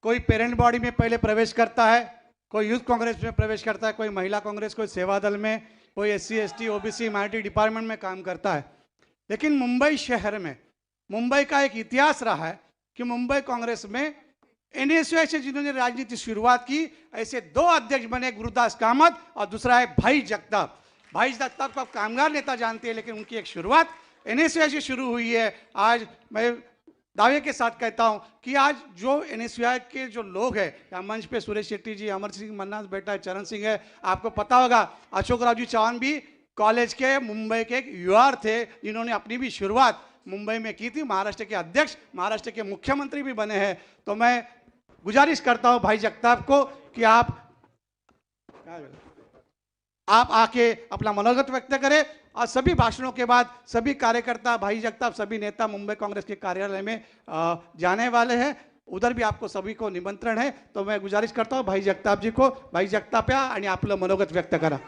कोई parent body में पहले प्रवेश करता है, कोई यूथ कांग्रेस में प्रवेश करता है, कोई महिला कांग्रेस, कोई सेवा दल में, कोई SC ST OBC minority department में काम करता है। लेकिन मुंबई शहर में, मुंबई का एक इतिहास रहा है कि मुंबई कांग्रेस में एनएसयूआई से जिन्होंने राजनीति शुरुआत की, ऐसे दो अध्यक्ष बने, गुरुदास कामत और दूसरा है भाई जगताप। भाई जगताप को आप कामगार नेता जानते हैं, लेकिन उनकी एक शुरुआत एनएसयूआई से शुरू हुई है। आज मैं दावे के साथ कहता हूं कि आज जो एनएसयूआई के जो लोग हैं, या मंच पे सुरेश शेट्टी जी, अमर सिंह मन्ना बेटा है, चरण सिंह है, आपको पता होगा अशोक राजू चौहान भी कॉलेज के मुंबई के एक युवा थे, जिन्होंने अपनी भी शुरुआत मुंबई में की थी। महाराष्ट्र के अध्यक्ष, महाराष्ट्र के मुख्यमंत्री भी बने हैं। तो मैं गुजारिश करता हूं भाई जगताप को कि आप आके अपना मनोगत व्यक्त करें। और सभी भाषणों के बाद सभी कार्यकर्ता, भाई जगताप, सभी नेता मुंबई कांग्रेस के कार्यालय में जाने वाले हैं। उधर भी आपको सभी को निमंत्रण है। तो मैं गुजारिश करता हूं भाई जगताप जी को, भाई जगताप या आणि आपलं मनोगत व्यक्त करा।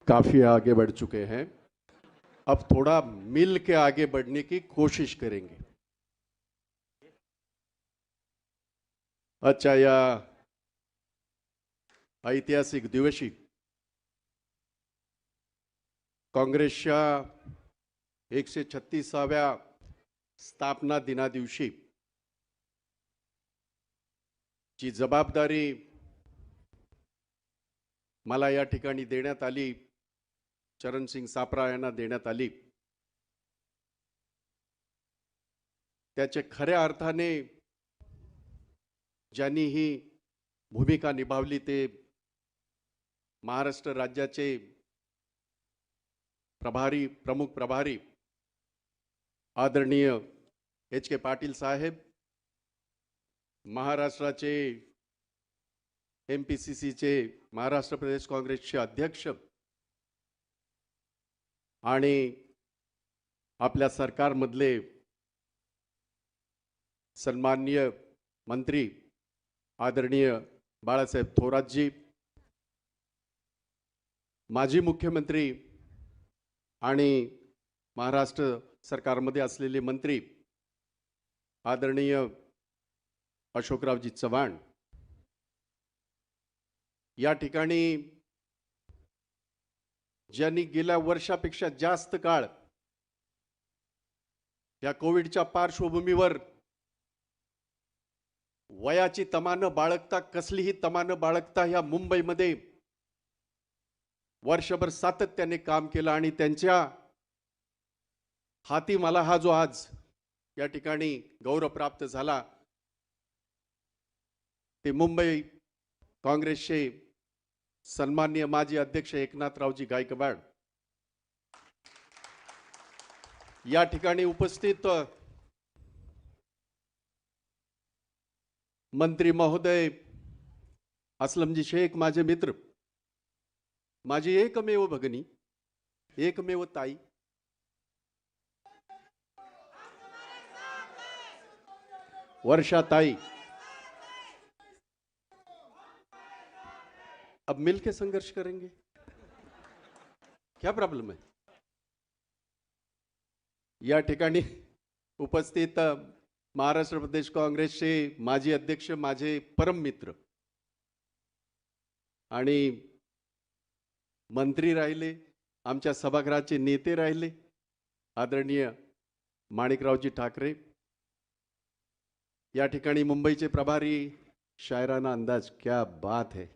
काफी आगे बढ़ चुके हैं, अब थोड़ा मिल के आगे बढ़ने की कोशिश करेंगे। अच्छा, या ऐतिहासिक दिवशी काँग्रेसच्या 136व्या स्थापना दिना दिवशी जी जबाबदारी मला या ठिकाणी देण्यात आली, चरण सिंग सापरा यांना देण्यात आली, त्याचे खऱ्या अर्थाने ज्यांनी ही भूमिका निभावली ते महाराष्ट्र राज्याचे प्रभारी, प्रमुख प्रभारी आदरणीय एच.के. पाटील साहेब, महाराष्ट्राचे एमपीसीसीचे महाराष्ट्र प्रदेश काँग्रेसचे अध्यक्ष आणि आपल्या सरकारमधले सन्माननीय मंत्री आदरणीय बाळासाहेब थोरातजी, माजी मुख्यमंत्री आणि महाराष्ट्र सरकारमध्ये असलेले मंत्री आदरणीय अशोकरावजी चव्हाण, या ठिकाणी ज्यांनी गेल्या वर्षापेक्षा जास्त काळ या कोविडच्या पार्श्वभूमीवर वयाची तमा न बाळगता, कसलीही तमा न बाळगता ह्या मुंबईमध्ये वर्षभर सातत्याने काम केलं आणि त्यांच्या हाती मला हा जो आज या ठिकाणी गौरव प्राप्त झाला ते मुंबई काँग्रेसचे सन्माननीय माजी अध्यक्ष एकनाथरावजी गायकवाड, या ठिकाणी उपस्थित मंत्री महोदय असलमजी शेख, माझे मित्र, माझी एकमेव भगिनी, एकमेव ताई, वर्षा ताई, अब मिलके संघर्ष करेंगे, क्या प्रॉब्लम है? या ठिकाणी उपस्थित महाराष्ट्र प्रदेश काँग्रेसचे माजी अध्यक्ष, माझे परम मित्र आणि मंत्री राहिले, आमच्या सभागृहाचे नेते राहिले, आदरणीय माणिकरावजी ठाकरे, या ठिकाणी मुंबईचे प्रभारी, शायराना अंदाज, क्या बात है,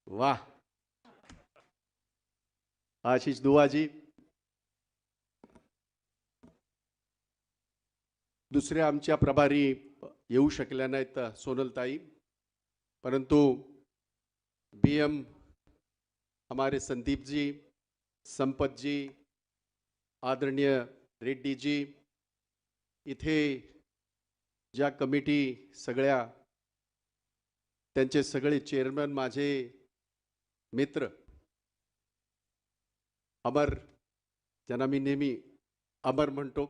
वाह, आशीष दुवाजी, दुसरे आमच्या प्रभारी येऊ शकल्या नाहीत सोनलताई, परंतु बीएम हमारे संदीप जी, संपत जी, आदरणीय रेड्डीजी, इथे ज्या कमिटी सगळ्या त्यांचे सगळे चेअरमन माझे मित्र, अमर, ज्यांना मी नेहमी अमर म्हणतो,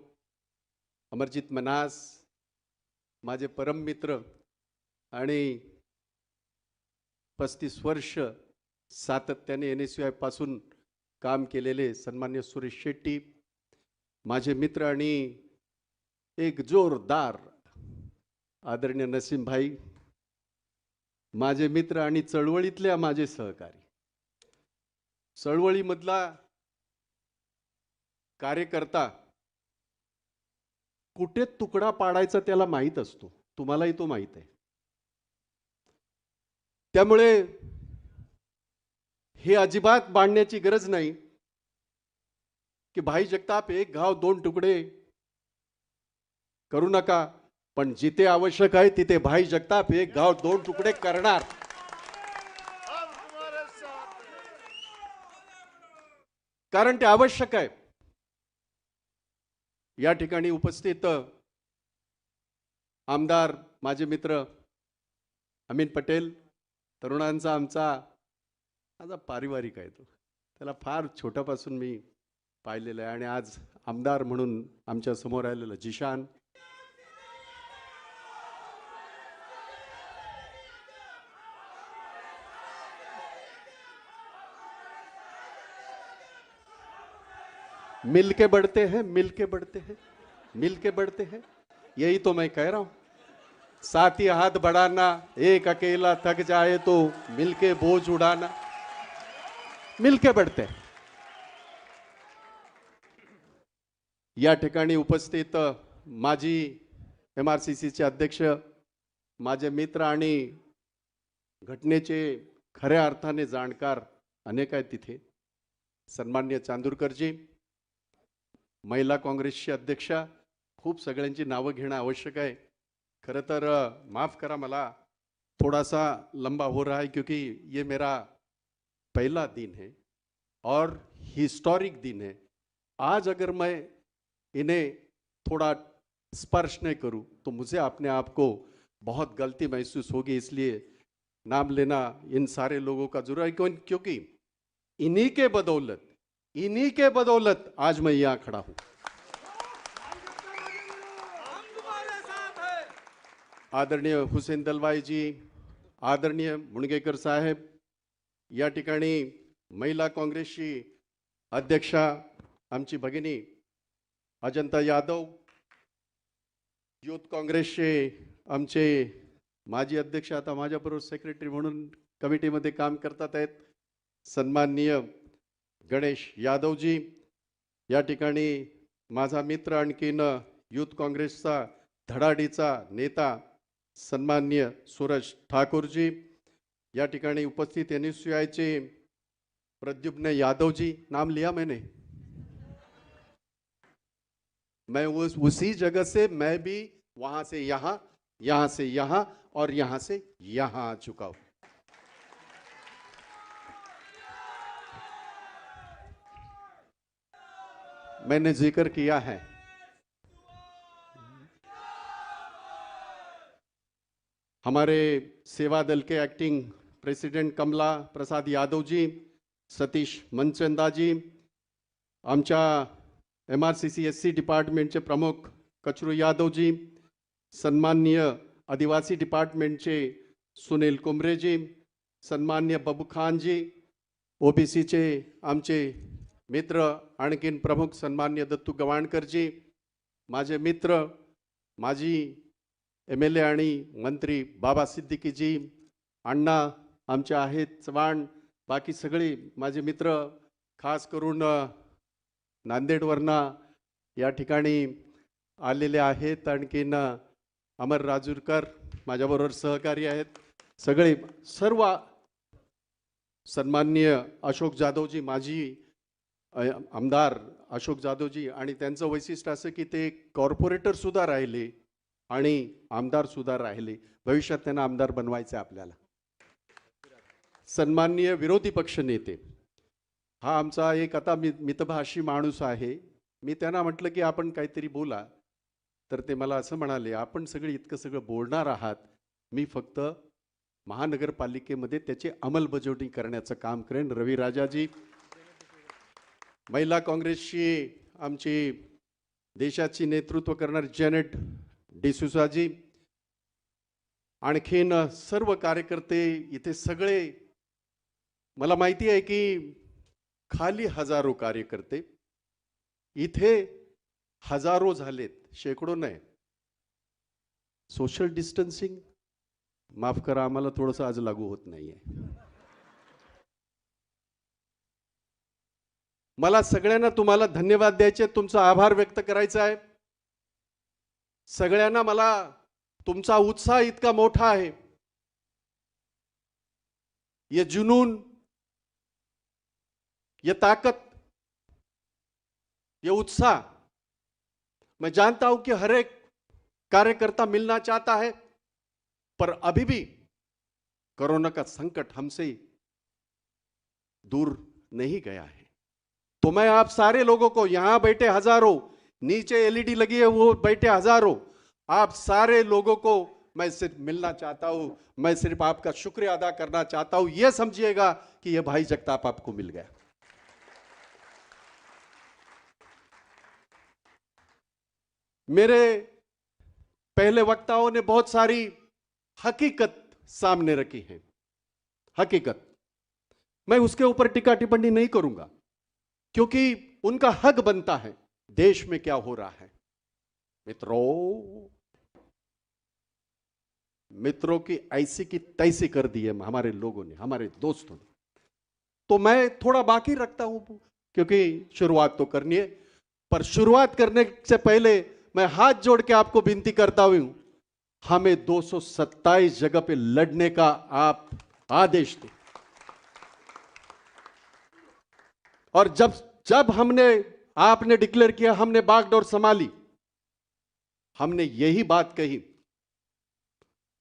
अमरजीत मनास, माझे परम मित्र आणि 35 वर्ष सातत्याने NSUI पासून काम केलेले सन्मान्य सुरेश शेट्टी, माझे मित्र आणि एक जोरदार आदरणीय नसीम भाई, माझे मित्र आणि चळवळीतल्या माझे सहकारी, चळवळीमधला कार्यकर्ता कुठे तुकडा पाडायचा त्याला माहीत असतो, तुम्हालाही तो माहीत आहे. त्यामुळे हे अजिबात बांधण्याची गरज नाही की भाई जगताप एक घाव दोन तुकडे करू नका, पण जिथे आवश्यक आहे तिथे भाई जगताप एक घाव दोन तुकडे करणार. कारण ते आवश्यक आहे. या ठिकाणी उपस्थित आमदार माझे मित्र अमीन पटेल, तरुणांचा आमचा पारिवारिक आहे, तो त्याला फार छोट्यापासून मी पाहिलेलं आहे आणि आज आमदार म्हणून आमच्या समोर आलेलं जिशान, मिलके बढ़ते हैं, मिलके बढ़ते हैं, मिलके बढ़ते हैं, यही तो मैं कह रहा हूं. साथ ही हाथ बढ़ाना, एक अकेला थक जाए तो मिलके बोझ उड़ाना, मिलके बढ़ते हैं. या ठिकाणी उपस्थित माजी MRCC चे अध्यक्ष, माझे मित्र आणि घटनेचे खऱ्या अर्थाने जाणकार अनेक आहेत तिथे, सन्मान्य चांदूरकरजी, महिला काँग्रेसची अध्यक्षा, खूप सगळ्यांची नावं घेणं आवश्यक आहे. खरं तर माफ करा, मला थोड़ा सा लंबा हो रहा है क्योंकि ये मेरा पहला दिन है और हिस्टोरिक दिन है. आज अगर मैं इन्हें थोड़ा स्पर्श नहीं करूं तो मुझे अपने आप को बहुत गलती महसूस होगी, इसलिए नाम लेना इन सारे लोगों का जरूर है, क्योंकि इन्हीं के बदौलत आज मैं यहाँ खड़ा हूं. आदरणीय हुसेन दलवाई जी, आदरणीय मुणगेकर साहेब, या ठिकाणी महिला काँग्रेसची अध्यक्षा आमची भगिनी अजंता यादव, युथ काँग्रेसचे आमचे माजी अध्यक्ष, आता माझ्याबरोबर सेक्रेटरी म्हणून कमिटीमध्ये काम करतात आहेत, सन्माननीय गणेश यादवजी, या ठिकाणी माझा मित्र आणखीन युथ काँग्रेसचा धडाडीचा नेता सन्माननीय सूरज ठाकूरजी, या ठिकाणी उपस्थित NSUI चे प्रद्युम्न यादवजी, नाम लिया मैंने, मैं उसी जगह से, मैं भी वहां से यहां, यहां से यहां और यहां से यहां आ चुका हूं. मैंने जिक्र किया है हमारे सेवा दल के एक्टिंग प्रेसिडेंट कमला प्रसाद यादव जी, सतीश मनचंदा जी, आमच्या MRCC SC डिपार्टमेंटचे प्रमुख कचरू यादव जी, सन्माननीय आदिवासी डिपार्टमेंटचे सुनील कुमरे जी, सन्माननीय बबू खान जी, OBC चे आमचे मित्र आणखीन प्रमुख सन्माननीय दत्तू गवाणकर जी, माझे मित्र माजी MLA आणि मंत्री बाबा सिद्दीकी जी, अण्णा आमचे आहेत चव्हाण, बाकी सगळे माझे मित्र, खास करून नांदेडवरना या ठिकाणी आलेले आहेत, आणखीन अमर राजूरकर माझ्याबरोबर सहकारी आहेत, सगळे सर्व सन्माननीय अशोक जाधवजी, माजी आमदार अशोक जाधवजी, आणि त्यांचं वैशिष्ट्य असं की ते कॉर्पोरेटर सुद्धा राहिले आणि आमदार सुद्धा राहिले, भविष्यात त्यांना आमदार बनवायचे आपल्याला. सन्माननीय विरोधी पक्ष नेते, हा आमचा एक आता मितभाषी माणूस आहे, मी त्यांना म्हटलं की आपण काहीतरी बोला, तर ते मला असं म्हणाले, आपण सगळे इतकं सगळं बोलणार आहात, मी फक्त महानगरपालिकेमध्ये त्याची अंमलबजावणी करण्याचं काम करेन. रवी राजाजी, महिला काँग्रेसची आमची देशाची नेतृत्व करणारी जेनेट डिसूजाजी, आणखीन सर्व कार्यकर्ते इथे सगळे, मला माहिती आहे की खाली हजारो कार्यकर्ते, इथे हजारो झालेत, शेकडो नाही. सोशल डिस्टन्सिंग माफ करा, आम्हाला थोडंसं आज लागू होत नाहीये. मला सगळ्यांना तुम्हाला धन्यवाद द्यायचे, तुमचा आभार व्यक्त करायचा आहे. सगळ्यांना मला तुमचा उत्साह इतका मोठा आहे, ये जुनून, ये ताकत, ये उत्साह, मैं जानता हूं कि हर एक कार्यकर्ता मिलना चाहता है, पर अभी भी कोरोना का संकट हमसे दूर नहीं गया है. तो मैं आप सारे लोगों को, यहां बैठे हजारों, नीचे एलईडी लगी है वो बैठे हजारों, आप सारे लोगों को मैं सिर्फ मिलना चाहता हूं, मैं सिर्फ आपका शुक्रिया अदा करना चाहता हूं. यह समझिएगा कि यह भाई जगताप आपको मिल गया. मेरे पहले वक्ताओं ने बहुत सारी हकीकत सामने रखी है. हकीकत, मैं उसके ऊपर टीका टिप्पणी नहीं करूंगा, क्योंकि उनका हक बनता है देश में क्या हो रहा है. मित्रों की ऐसी की तैसी कर दी है हमारे लोगों ने, हमारे दोस्तों ने. तो मैं थोड़ा बाकी रखता हूं, क्योंकि शुरुआत तो करनी है. पर शुरुआत करने से पहले मैं हाथ जोड़ के आपको विनती करता हूं, हमें 227 जगह पे लड़ने का आप आदेश दें. और जब आपने डिक्लेयर किया, हमने बागडोर संभाली, हमने यही बात कही.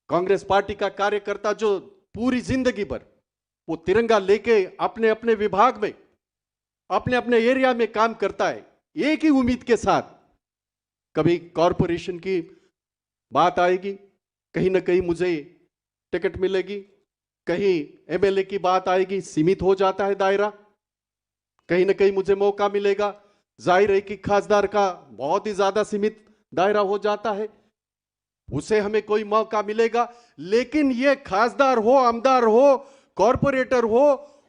कांग्रेस पार्टी का कार्यकर्ता जो पूरी जिंदगी भर वो तिरंगा लेके अपने अपने विभाग में, अपने अपने एरिया में काम करता है, एक ही उम्मीद के साथ, कभी कॉरपोरेशन की बात आएगी, कहीं ना कहीं मुझे टिकट मिलेगी, कहीं एमएलए की बात आएगी, सीमित हो जाता है दायरा, कहीं ना कहीं मुझे मौका मिलेगा, जाहिर है कि खासदार का बहुत ही ज्यादा सीमित दायरा हो जाता है, उसे हमें कोई मौका मिलेगा. लेकिन ये खासदार हो, आमदार हो, कॉरपोरेटर हो,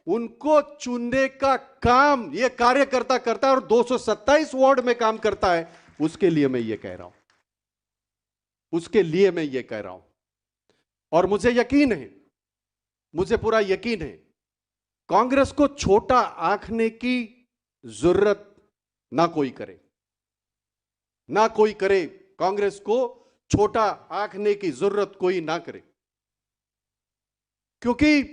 उनको चुनने का काम ये कार्यकर्ता करता है, और 227 वार्ड में काम करता है. उसके लिए मैं ये कह रहा हूं, उसके लिए मैं ये कह रहा हूं. और मुझे यकीन है, मुझे पूरा यकीन है, कांग्रेस को छोटा आंकने की जरूरत ना कोई करे, ना कोई करे. कांग्रेस को छोटा आंकने की जरूरत कोई ना करे, क्योंकि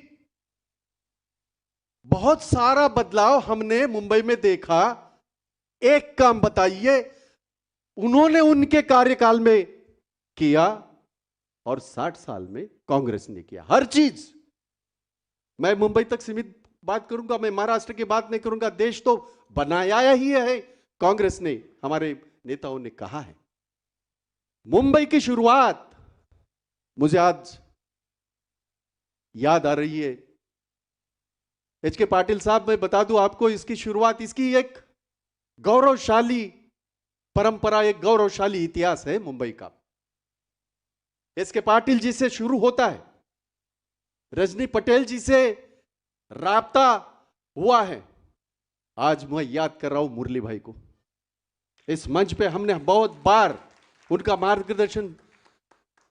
बहुत सारा बदलाव हमने मुंबई में देखा. एक काम बताइए, उन्होंने उनके कार्यकाल में किया और 60 साल में कांग्रेस ने किया हर चीज. मैं मुंबई तक सीमित बात करूंगा, मैं महाराष्ट्र की बात नहीं करूंगा. देश तो बनाया ही है कांग्रेस ने, हमारे नेताओं ने कहा है. मुंबई की शुरुआत मुझे आज याद आ रही है. एच.के. पाटिल साहब, मैं बता दूं आपको, इसकी शुरुआत, इसकी एक गौरवशाली परंपरा, एक गौरवशाली इतिहास है मुंबई का. एच.के. पाटिल जी से शुरू होता है, रजनी पटेल जी से राब्ता हुआ है. आज मैं याद कर रहा हूं मुरली भाई को. इस मंच पे हमने बहुत बार उनका मार्गदर्शन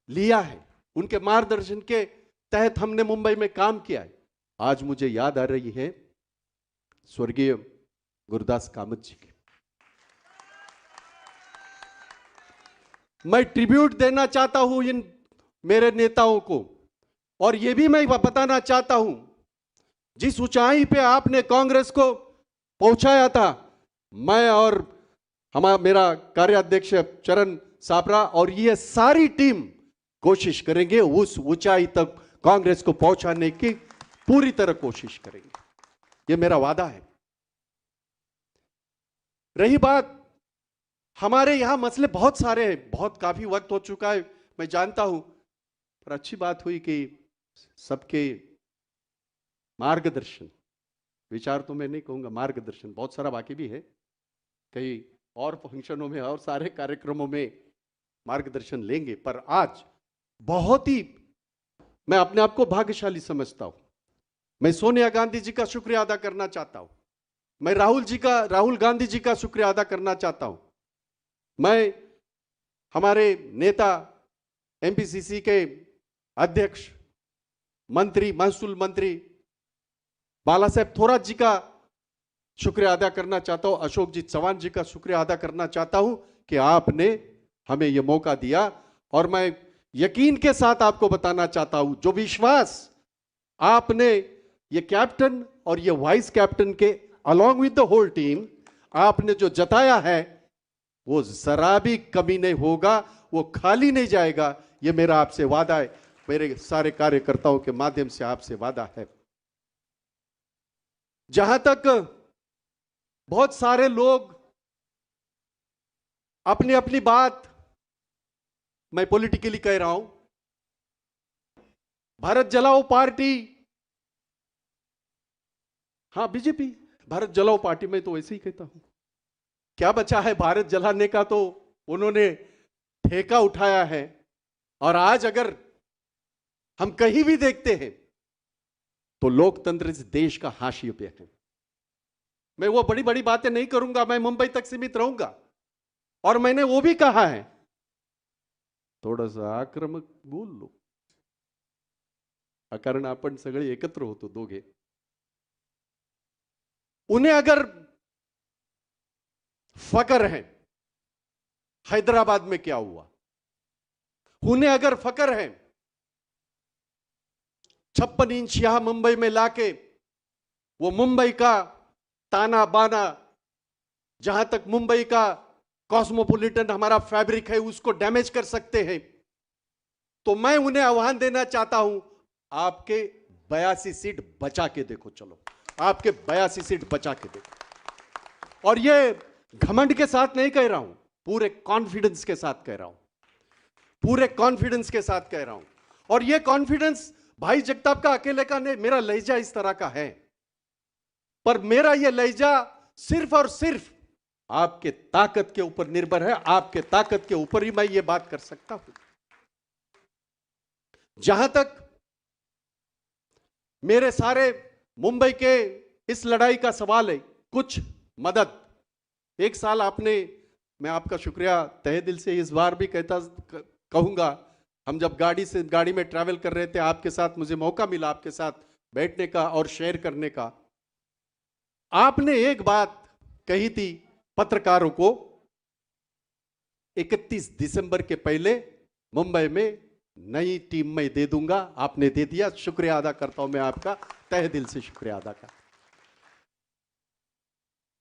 लिया है, उनके मार्गदर्शन के तहत हमने मुंबई में काम किया है. आज मुझे याद आ रही है स्वर्गीय गुरदास कामत जी की. मैं ट्रिब्यूट देना चाहता हूं इन मेरे नेताओं को, और यह भी मैं बताना चाहता हूं, जिस ऊंचाई पे आपने कांग्रेस को पहुंचाया था, मैं और मेरा कार्याध्यक्ष चरण सापरा और ये सारी टीम कोशिश करेंगे उस ऊंचाई तक कांग्रेस को पहुंचाने की पूरी तरह कोशिश करेंगे. ये मेरा वादा है. रही बात हमारे यहां मसले बहुत सारे हैं, बहुत काफी वक्त हो चुका है, मैं जानता हूं, पर अच्छी बात हुई कि सबके मार्गदर्शन, विचार तो मैं नहीं कहूंगा, मार्गदर्शन बहुत सारा बाकी भी है, कई और फंक्शनों में और सारे कार्यक्रमों में मार्गदर्शन लेंगे, पर आज बहुत ही मैं अपने आप को भाग्यशाली समझता हूं। मैं सोनिया गांधी जी का शुक्रिया अदा करना चाहता हूं, मैं राहुल गांधी जी का शुक्रिया अदा करना चाहता हूं, मैं हमारे नेता एमपीसीसी के अध्यक्ष मंत्री, महसूल मंत्री बाला साहेब थोरात जी का शुक्रिया अदा करना चाहता हूं, अशोक जी चौहान जी का शुक्रिया अदा करना चाहता हूं कि आपने हमें यह मौका दिया। और मैं यकीन के साथ आपको बताना चाहता हूं, जो विश्वास आपने ये कैप्टन और ये वाइस कैप्टन के along with the whole team आपने जो जताया है, वो जरा भी कमी नहीं होगा, वो खाली नहीं जाएगा। ये मेरा आपसे वादा है, मेरे सारे कार्यकर्ताओं के माध्यम से आपसे वादा है। जहां तक बहुत सारे लोग अपनी अपनी बात, मैं पॉलिटिकली कह रहा हूं, भारत जलाओ पार्टी, हाँ बीजेपी भारत जलाओ पार्टी, में तो ऐसे ही कहता हूं, क्या बचा है भारत जलाने का, तो उन्होंने ठेका उठाया है। और आज अगर हम कहीं भी देखते हैं तो लोकतंत्र इस देश का हाशिए पे है। मैं वो बड़ी बड़ी बातें नहीं करूंगा, मैं मुंबई तक सीमित रहूंगा। और मैंने वो भी कहा है, थोड़ा सा आक्रमक बोल लो, कारण आपण सगळे एकत्र होतो दोघे। उन्हें अगर फकर है हैदराबाद में क्या हुआ, उन्हें अगर फकर है 56 इंच यहां मुंबई में लाके वो मुंबई का ताना बाना, जहां तक मुंबई का कॉस्मोपॉलिटन हमारा फैब्रिक है उसको डैमेज कर सकते हैं, तो मैं उन्हें आह्वान देना चाहता हूं, आपके 82 सीट बचा के देखो, चलो आपके 82 सीट बचा के देखो। और ये घमंड के साथ नहीं कह रहा हूं, पूरे कॉन्फिडेंस के साथ कह रहा हूं, पूरे कॉन्फिडेंस के साथ कह रहा हूं। और ये कॉन्फिडेंस भाई जगताप का अकेले का नहीं, मेरा लहजा इस तरह का है, पर मेरा ये लहजा सिर्फ और सिर्फ आपके ताकत के ऊपर निर्भर है। आपके ताकत के ऊपर ही मैं ये बात कर सकता हूं। जहां तक मेरे सारे मुंबई के इस लड़ाई का सवाल है, कुछ मदद, एक साल आपने, मैं आपका शुक्रिया तहे दिल से इस बार भी कहूंगा, हम जब गाड़ी में ट्रैवल कर रहे थे, आपके साथ मुझे मौका मिला आपके साथ बैठने का और शेयर करने का। आपने एक बात कही थी पत्रकारों को, 31 दिसंबर के पहले मुंबई में नई टीम में दे दूंगा, आपने दे दिया, शुक्रिया अदा करता हूं मैं आपका, तहे दिल से शुक्रिया अदा करता।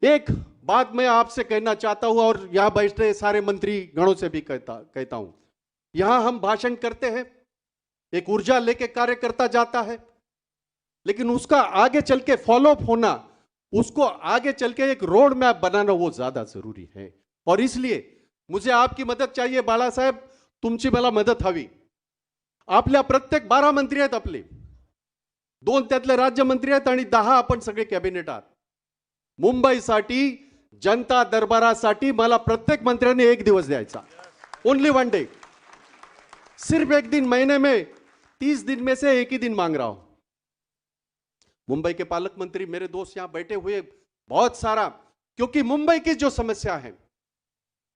एक बात मैं आपसे कहना चाहता हूं और यहां बैठे सारे मंत्री गणों से भी कहता हूं, यहां हम भाषण करते हैं, एक ऊर्जा लेके कार्यकर्ता जाता है, लेकिन उसका आगे चल के फॉलोअप होना, उसको आगे चल के एक रोड मैप बनाना, वो ज्यादा जरुरी है। और इसलिए मुझे आपकी मदत चाहिए बाळासाहेब, तुमची मला मदत हवी। आपल्या प्रत्येक 12 मंत्री आहेत आपले, 2 त्यातले राज्यमंत्री आहेत आणि 10 आपण सगळे कॅबिनेट आहात। मुंबईसाठी, जनता दरबारासाठी मला प्रत्येक मंत्र्याने एक दिवस द्यायचा, ओनली 1 डे, सिर्फ एक दिन, महीने में 30 दिन में से एक ही दिन मांग रहा हूं। मुंबई के पालक मंत्री मेरे दोस्त यहां बैठे हुए, बहुत सारा, क्योंकि मुंबई की जो समस्या है,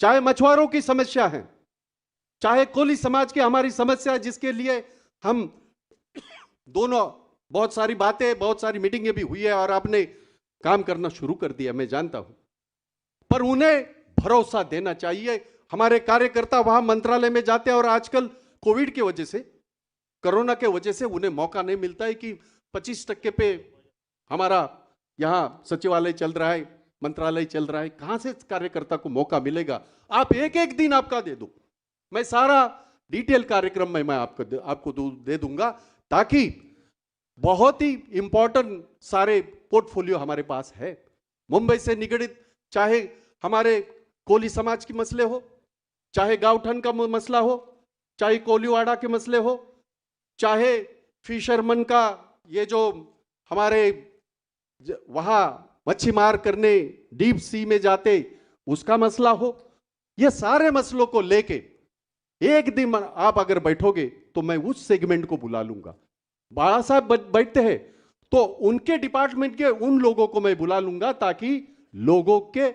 चाहे मछुआरों की समस्या है, चाहे कोली समाज की हमारी समस्या है, जिसके लिए हम दोनों बहुत सारी बातें, बहुत सारी मीटिंगें भी हुई है और आपने काम करना शुरू कर दिया, मैं जानता हूं, पर उन्हें भरोसा देना चाहिए। हमारे कार्यकर्ता वहां मंत्रालय में जाते हैं और आजकल कोविड की वजह से, कोरोना के वजह से उन्हें मौका नहीं मिलता है कि 25% पे हमारा यहां सचिवालय चल रहा है, मंत्रालय चल रहा है, कहां से कार्यकर्ता को मौका मिलेगा? आप एक एक दिन आपका दे दो, मैं सारा डिटेल कार्यक्रम में मैं आपको दे दूंगा, ताकि बहुत ही इंपॉर्टेंट सारे पोर्टफोलियो हमारे पास है मुंबई से निगडित, चाहे हमारे कोली समाज के मसले हो, चाहे गांवठन का मसला हो, चाहे कोलीवाड़ा के मसले हो, चाहे फिशरमैन का ये जो हमारे वहां मच्छी मार करने डीप सी में जाते उसका मसला हो, ये सारे मसलों को लेके एक दिन आप अगर बैठोगे तो मैं उस सेगमेंट को बुला लूंगा। बाला साहब बैठते हैं तो उनके डिपार्टमेंट के उन लोगों को मैं बुला लूंगा ताकि लोगों के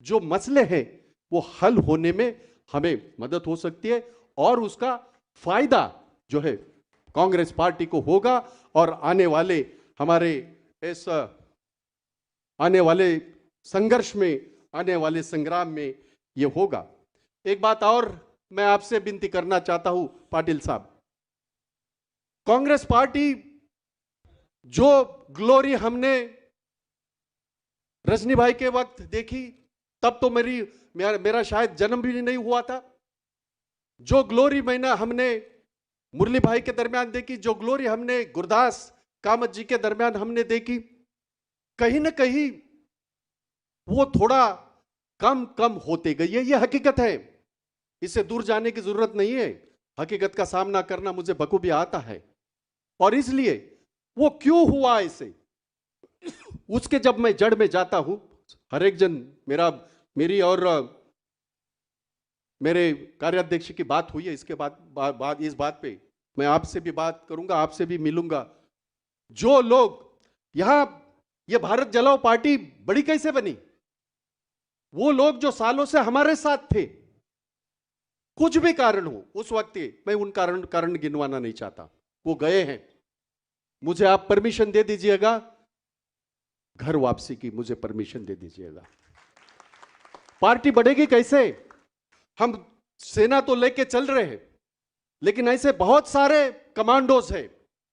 जो मसले हैं वो हल होने में हमें मदद हो सकती है और उसका फायदा जो है कांग्रेस पार्टी को होगा और आने वाले हमारे इस आने वाले संघर्ष में, आने वाले संग्राम में ये होगा। एक बात और मैं आपसे विनती करना चाहता हूं पाटिल साहब, कांग्रेस पार्टी जो ग्लोरी हमने रजनी भाई के वक्त देखी, तब तो मेरा शायद जन्म भी नहीं हुआ था। जो ग्लोरी हमने मुरली भाई के दरमियान देखी, जो ग्लोरी हमने गुरदास कामत जी के दरमियान हमने देखी, कहीं ना कहीं वो थोड़ा कम कम होते गई है। ये हकीकत है, इससे दूर जाने की जरूरत नहीं है। हकीकत का सामना करना मुझे बखूबी आता है और इसलिए वो क्यों हुआ ऐसे, उसके जब मैं जड़ में जाता हूं, हर एक जन मेरी और मेरे कार्याध्यक्ष की बात हुई है, इसके बाद इस बात पे मैं आपसे भी बात करूंगा, आपसे भी मिलूंगा। जो लोग यहां ये भारत जलाओ पार्टी बड़ी कैसे बनी, वो लोग जो सालों से हमारे साथ थे, कुछ भी कारण हो उस वक्त मैं उन कारण गिनवाना नहीं चाहता, वो गए हैं। मुझे आप परमिशन दे दीजिएगा, घर वापसी की मुझे परमिशन दे दीजिएगा। पार्टी बढ़ेगी कैसे? हम सेना तो लेके चल रहे हैं, लेकिन ऐसे बहुत सारे कमांडोज हैं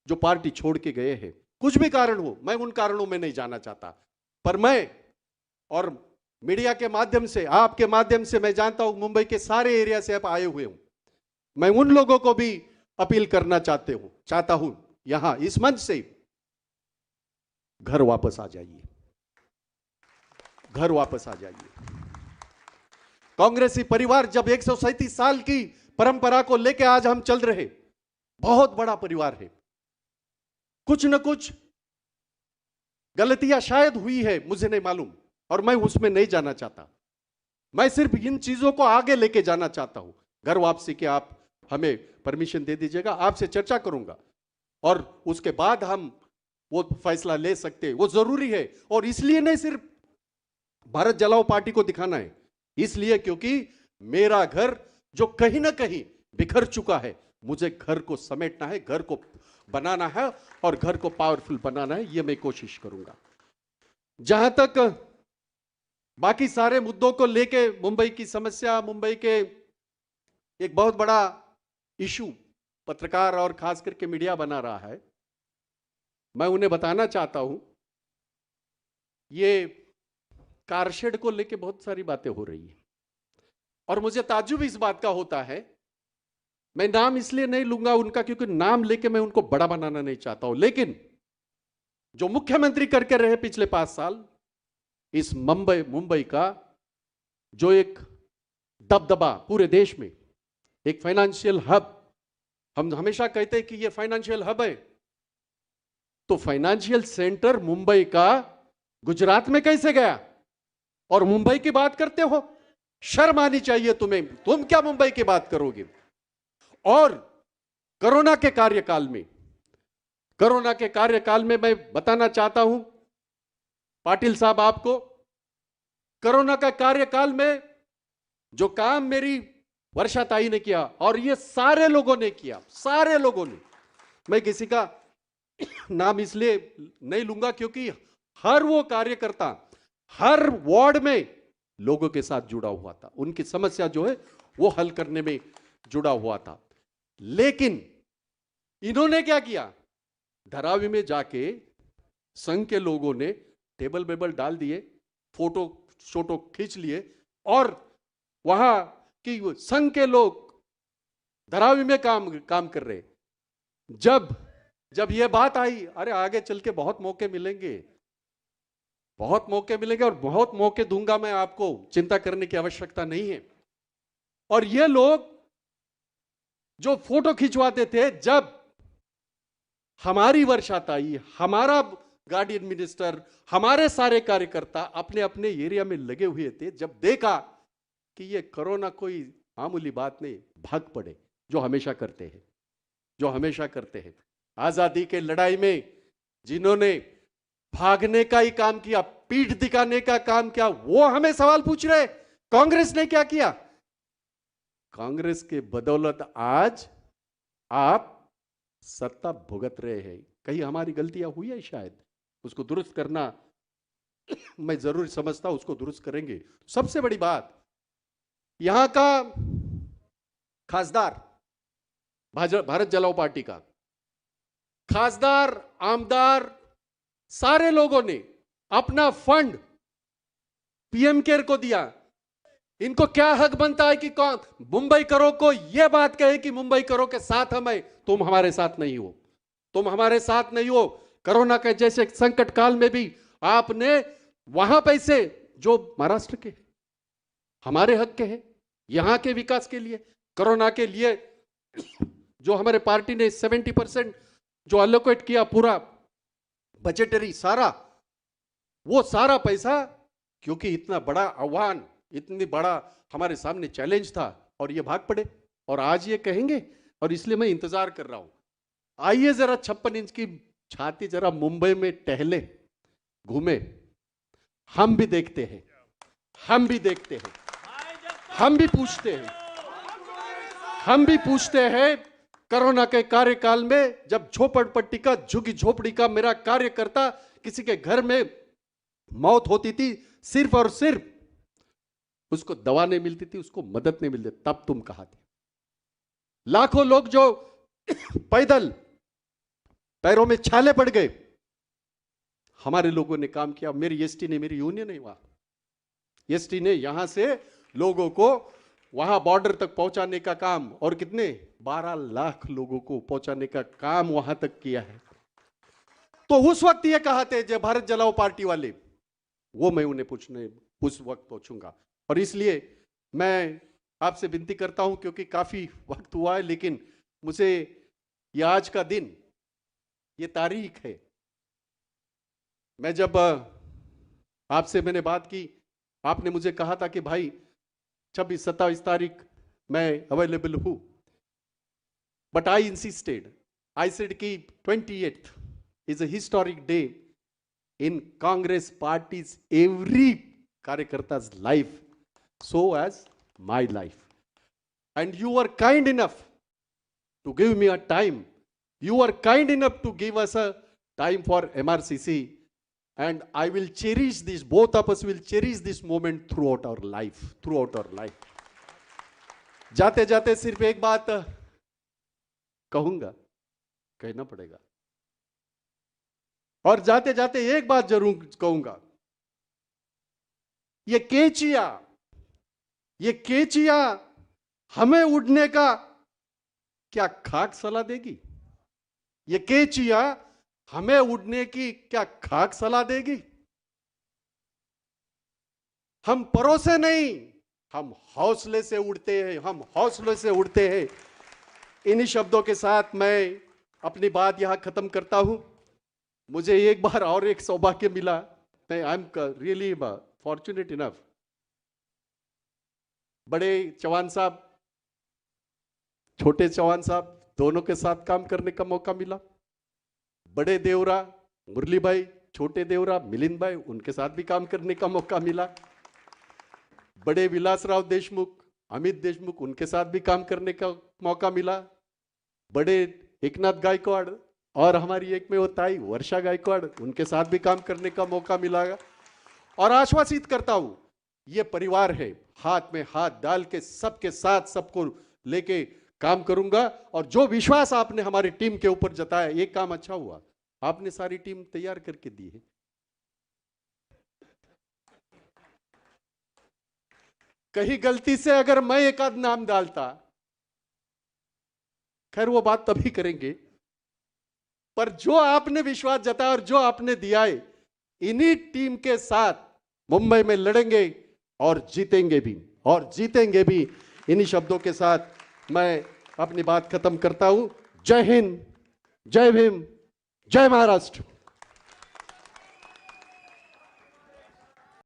जो पार्टी छोड़ के गए हैं, कुछ भी कारण हो, मैं उन कारणों में नहीं जाना चाहता। पर मैं और मीडिया के माध्यम से, आपके माध्यम से मैं जानता हूं मुंबई के सारे एरिया से आप आए हुए हूं, मैं उन लोगों को भी अपील करना चाहता हूं यहां इस मंच से, घर वापस आ जाइए, घर वापस आ जाइए। कांग्रेसी परिवार जब 137 साल की परंपरा को लेकर आज हम चल रहे, बहुत बड़ा परिवार है। कुछ न कुछ गलतियां शायद हुई है, मुझे नहीं मालूम, और मैं उसमें नहीं जाना चाहता। मैं सिर्फ इन चीजों को आगे लेके जाना चाहता हूं। घर वापसी के आप हमें परमिशन दे दीजिएगा, आपसे चर्चा करूंगा और उसके बाद हम वो फैसला ले सकते हैं, वो जरूरी है। और इसलिए नहीं सिर्फ भारत जलाओ पार्टी को दिखाना है, इसलिए क्योंकि मेरा घर जो कहीं ना कहीं बिखर चुका है, मुझे घर को समेटना है, घर को बनाना है और घर को पावरफुल बनाना है, ये मैं कोशिश करूंगा। जहां तक बाकी सारे मुद्दों को लेके मुंबई की समस्या, मुंबई के एक बहुत बड़ा इशू पत्रकार और खास करके मीडिया बना रहा है, मैं उन्हें बताना चाहता हूं, ये कारशेड को लेके बहुत सारी बातें हो रही है और मुझे ताज्जुब इस बात का होता है। मैं नाम इसलिए नहीं लूंगा उनका क्योंकि नाम लेके मैं उनको बड़ा बनाना नहीं चाहता हूं, लेकिन जो मुख्यमंत्री करके रहे पिछले 5 साल, इस मुंबई का जो एक दबदबा पूरे देश में, एक फाइनेंशियल हब, हम हमेशा कहते हैं कि ये फाइनेंशियल हब है, तो फाइनेंशियल सेंटर मुंबई का गुजरात में कैसे गया और मुंबई की बात करते हो? शर्म आनी चाहिए तुम्हें, तुम क्या मुंबई की बात करोगे? और कोरोना के कार्यकाल में मैं बताना चाहता हूं पाटिल साहब आपको, कोरोना का कार्यकाल में जो काम मेरी वर्षा ताई ने किया और ये सारे लोगों ने किया, सारे लोगों ने, मैं किसी का नाम इसलिए नहीं लूंगा क्योंकि हर वो कार्यकर्ता हर वार्ड में लोगों के साथ जुड़ा हुआ था, उनकी समस्या जो है वो हल करने में जुड़ा हुआ था। लेकिन इन्होंने क्या किया, धारावी में जाके संघ के लोगों ने टेबल बेबल डाल दिए, फोटो खींच लिए और वहां की संघ के लोग धारावी में काम कर रहे। जब ये बात आई, अरे आगे चल के बहुत मौके मिलेंगे, बहुत मौके मिलेंगे और बहुत मौके दूंगा मैं आपको, चिंता करने की आवश्यकता नहीं है। और ये लोग जो फोटो खिंचवाते थे, जब हमारी वर्षात आई, हमारा गार्डियन मिनिस्टर, हमारे सारे कार्यकर्ता अपने अपने एरिया में लगे हुए थे, जब देखा कि ये कोरोना कोई मामूली बात नहीं, भाग पड़े, जो हमेशा करते हैं, जो हमेशा करते हैं। आजादी के लड़ाई में जिन्होंने भागने का ही काम किया, पीठ दिखाने का काम किया, वो हमें सवाल पूछ रहे कांग्रेस ने क्या किया। कांग्रेस के बदौलत आज आप सत्ता भुगत रहे हैं। कहीं हमारी गलतियां हुई है, शायद उसको दुरुस्त करना मैं जरूर समझता हूं, उसको दुरुस्त करेंगे। सबसे बड़ी बात, यहां का खासदार भारत जलाओ पार्टी का खासदार, आमदार, सारे लोगों ने अपना फंड पीएम केयर को दिया। इनको क्या हक बनता है कि कौन मुंबई करो को यह बात कहे कि मुंबई करो के साथ हम हैं, तुम हमारे साथ नहीं हो, तुम हमारे साथ नहीं हो। कोरोना के जैसे संकट काल में भी आपने वहां पैसे जो महाराष्ट्र के हमारे हक के हैं, यहां के विकास के लिए, कोरोना के लिए जो हमारे पार्टी ने 70% जो अलोकेट किया, पूरा बजटरी सारा, वो सारा पैसा, क्योंकि इतना बड़ा आह्वान, इतनी बड़ा हमारे सामने चैलेंज था, और ये भाग पड़े और आज ये कहेंगे। और इसलिए मैं इंतजार कर रहा हूं, आइए जरा 56 इंच की छाती जरा मुंबई में टहले घूमे, हम भी देखते हैं, हम भी देखते हैं, हम भी पूछते हैं, हम भी पूछते हैं। कोरोना के कार्यकाल में जब झोपड़पट्टी का, झुग्गी झोपड़ी का मेरा कार्यकर्ता किसी के घर में मौत होती थी, सिर्फ और सिर्फ उसको दवा नहीं मिलती थी, उसको मदद नहीं मिलती, तब तुम कहा थे। लाखों लोग जो पैदल पैरों में छाले पड़ गए, हमारे लोगों ने काम किया। मेरी एसटी ने, मेरी यूनियन है वहां, एसटी ने यहां से लोगों को वहां बॉर्डर तक पहुंचाने का काम, और कितने 12 लाख लोगों को पहुंचाने का काम वहां तक किया है। तो उस वक्त ये कहा थे जो भारत जलाओ पार्टी वाले, वो मैं उन्हें पूछने उस वक्त पूछूंगा। और इसलिए मैं आपसे विनती करता हूं, क्योंकि काफी वक्त हुआ है, लेकिन मुझे ये आज का दिन, ये तारीख है, मैं जब आपसे मैंने बात की, आपने मुझे कहा था कि भाई 26-27 तारीख मैं अवेलेबल हूं, but I insisted, I said कि 28th is a historic day in Congress party's every कार्यकर्ता's life, so as my life. And you were kind enough to give me a time. You were kind enough to give us a time for MRCC. And I will cherish this, both of us will cherish this moment throughout our life, throughout our life. जाते जाते सिर्फ एक बात कहूंगा, कहना पड़ेगा, और जाते जाते एक बात जरूर कहूंगा, ये केचिया हमें उड़ने का क्या खाक सलाह देगी? ये केचिया हमें उड़ने की क्या खाक सलाह देगी? हम परोसे नहीं, हम हौसले से उड़ते हैं, हम हौसले से उड़ते हैं। इन्हीं शब्दों के साथ मैं अपनी बात यहां खत्म करता हूं। मुझे एक बार और एक सौभाग्य मिला, मैं I am really fortunate enough, बड़े चौहान साहब, छोटे चौहान साहब, दोनों के साथ काम करने का मौका मिला। बड़े देवरा मुरली भाई, छोटे देवरा मिलिंद भाई, उनके साथ भी काम करने का मौका मिला। बड़े विलासराव देशमुख, अमित देशमुख, उनके साथ भी काम करने का मौका मिला। बड़े एकनाथ गायकवाड़ और हमारी एक में होता है वर्षा गायकवाड़, उनके साथ भी काम करने का मौका मिला। और आश्वासित करता हूं, ये परिवार है, हाथ में हाथ डाल के सबके साथ सबको लेके काम करूंगा। और जो विश्वास आपने हमारी टीम के ऊपर जताया, एक काम अच्छा हुआ, आपने सारी टीम तैयार करके दी है। कहीं गलती से अगर मैं एक आध नाम डालता, खैर वो बात तभी करेंगे, पर जो आपने विश्वास जताया और जो आपने दिया है, इन्हीं टीम के साथ मुंबई में लड़ेंगे और जीतेंगे भी। इन्हीं शब्दों के साथ मैं अपनी बात खत्म करता हूं। जय हिंद, जय भीम, जय महाराष्ट्र।